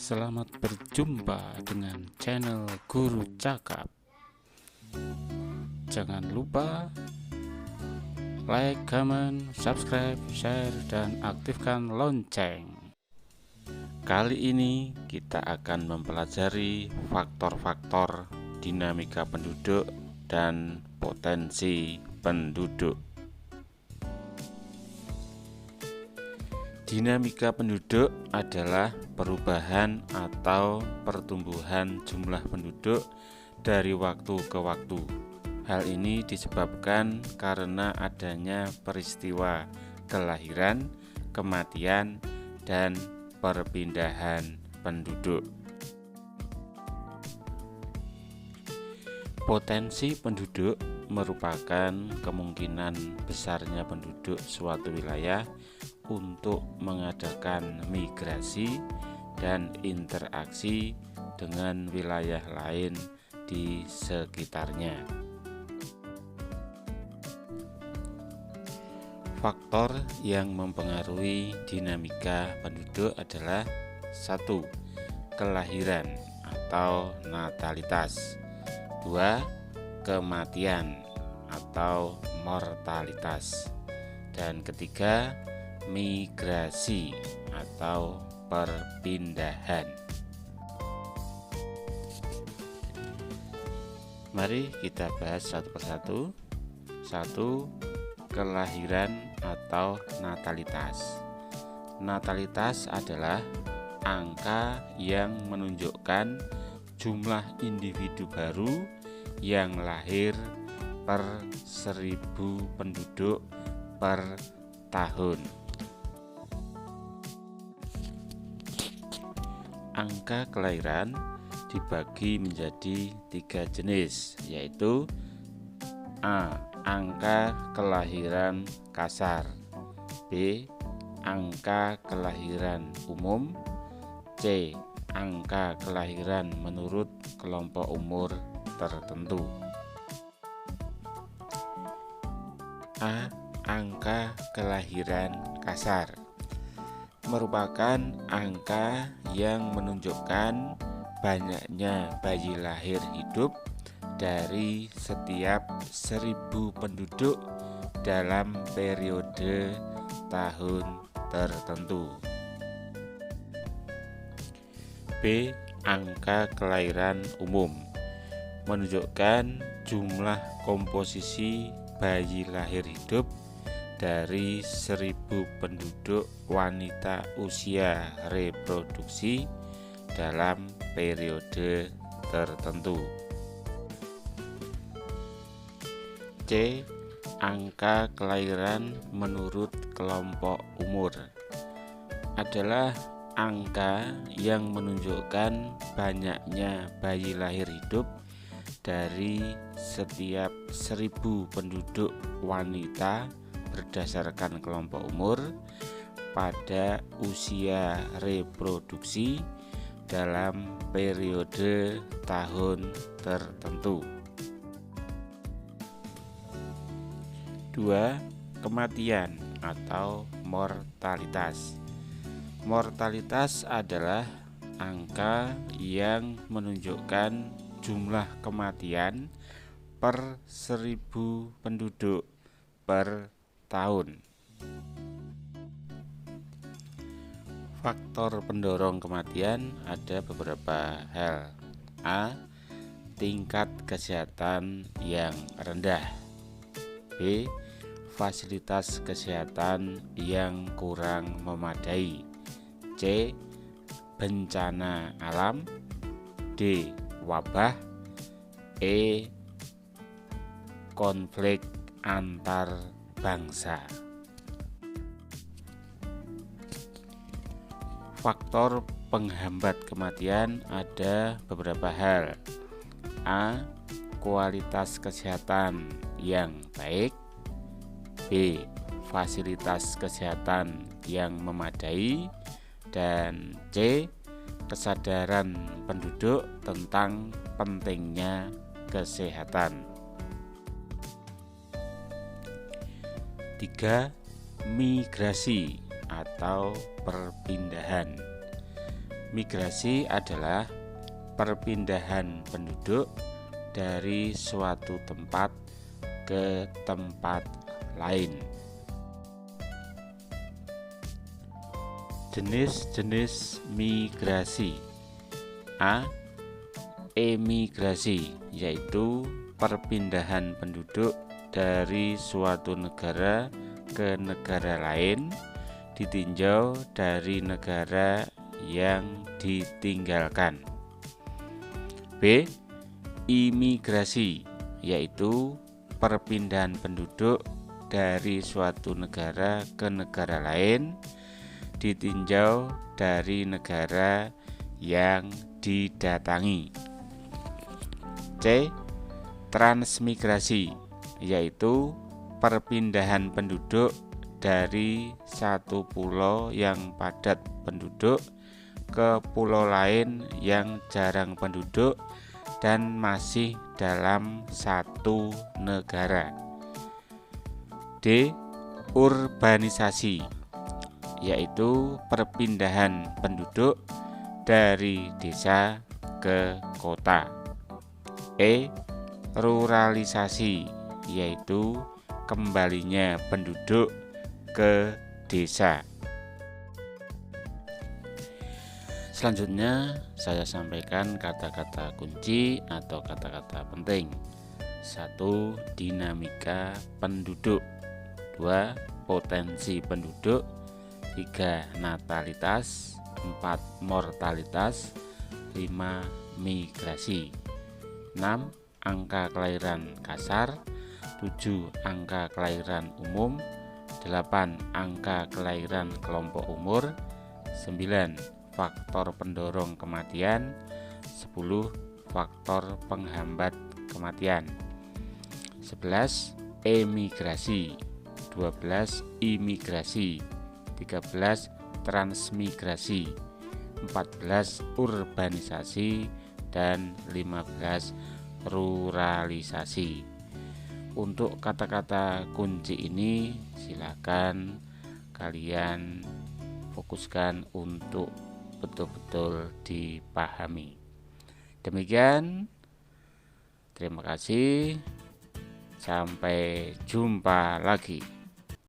Selamat berjumpa dengan channel Guru Cakap. Jangan lupa like, comment, subscribe, share, dan aktifkan lonceng. Kali ini kita akan mempelajari faktor-faktor dinamika penduduk dan potensi penduduk. Dinamika penduduk adalah perubahan atau pertumbuhan jumlah penduduk dari waktu ke waktu. Hal ini disebabkan karena adanya peristiwa kelahiran, kematian, dan perpindahan penduduk. Potensi penduduk merupakan kemungkinan besarnya penduduk suatu wilayah untuk mengadakan migrasi dan interaksi dengan wilayah lain di sekitarnya. Faktor yang mempengaruhi dinamika penduduk adalah 1. Kelahiran atau natalitas. 2. Kematian atau mortalitas. Dan ketiga, migrasi atau perpindahan. Mari kita bahas satu persatu. 1. Kelahiran atau natalitas. Natalitas adalah angka yang menunjukkan jumlah individu baru yang lahir per 1000 penduduk per tahun. Angka kelahiran dibagi menjadi 3 jenis, yaitu A. Angka kelahiran kasar, B. Angka kelahiran umum, C. Angka kelahiran menurut kelompok umur tertentu. A. Angka kelahiran kasar merupakan angka yang menunjukkan banyaknya bayi lahir hidup dari setiap 1000 penduduk dalam periode tahun tertentu. B. Angka kelahiran umum menunjukkan jumlah komposisi bayi lahir hidup dari 1000 penduduk wanita usia reproduksi dalam periode tertentu. C. Angka kelahiran menurut kelompok umur adalah angka yang menunjukkan banyaknya bayi lahir hidup dari setiap 1000 penduduk wanita berdasarkan kelompok umur pada usia reproduksi dalam periode tahun tertentu. 2. Kematian atau mortalitas. Mortalitas adalah angka yang menunjukkan jumlah kematian per 1000 penduduk per tahun. Faktor pendorong kematian ada beberapa hal. A. Tingkat kesehatan yang rendah. B. Fasilitas kesehatan yang kurang memadai. C. Bencana alam. D. Wabah. E. Konflik antar bangsa. Faktor penghambat kematian ada beberapa hal. A. Kualitas kesehatan yang baik. B. Fasilitas kesehatan yang memadai. Dan C. Kesadaran penduduk tentang pentingnya kesehatan. 3. Migrasi atau perpindahan. Migrasi adalah perpindahan penduduk dari suatu tempat ke tempat lain. Jenis-jenis migrasi. A. Emigrasi, yaitu perpindahan penduduk dari suatu negara ke negara lain ditinjau dari negara yang ditinggalkan. B. Imigrasi, yaitu perpindahan penduduk dari suatu negara ke negara lain ditinjau dari negara yang didatangi. C. Transmigrasi, yaitu perpindahan penduduk dari satu pulau yang padat penduduk ke pulau lain yang jarang penduduk dan masih dalam satu negara. D. Urbanisasi, yaitu perpindahan penduduk dari desa ke kota. E. Ruralisasi, yaitu kembalinya penduduk ke desa. Selanjutnya saya sampaikan kata-kata kunci atau kata-kata penting. 1. Dinamika penduduk. 2. Potensi penduduk. 3. Natalitas. 4. Mortalitas. 5. Migrasi. 6. Angka kelahiran kasar. 7. Angka kelahiran umum. 8. Angka kelahiran kelompok umur. 9. Faktor pendorong kematian. 10. Faktor penghambat kematian. 11. Emigrasi. 12. Imigrasi. 13. Transmigrasi. 14. Urbanisasi. Dan 15. Ruralisasi. Untuk kata-kata kunci ini silakan kalian fokuskan untuk betul-betul dipahami. Demikian, terima kasih. Sampai jumpa lagi.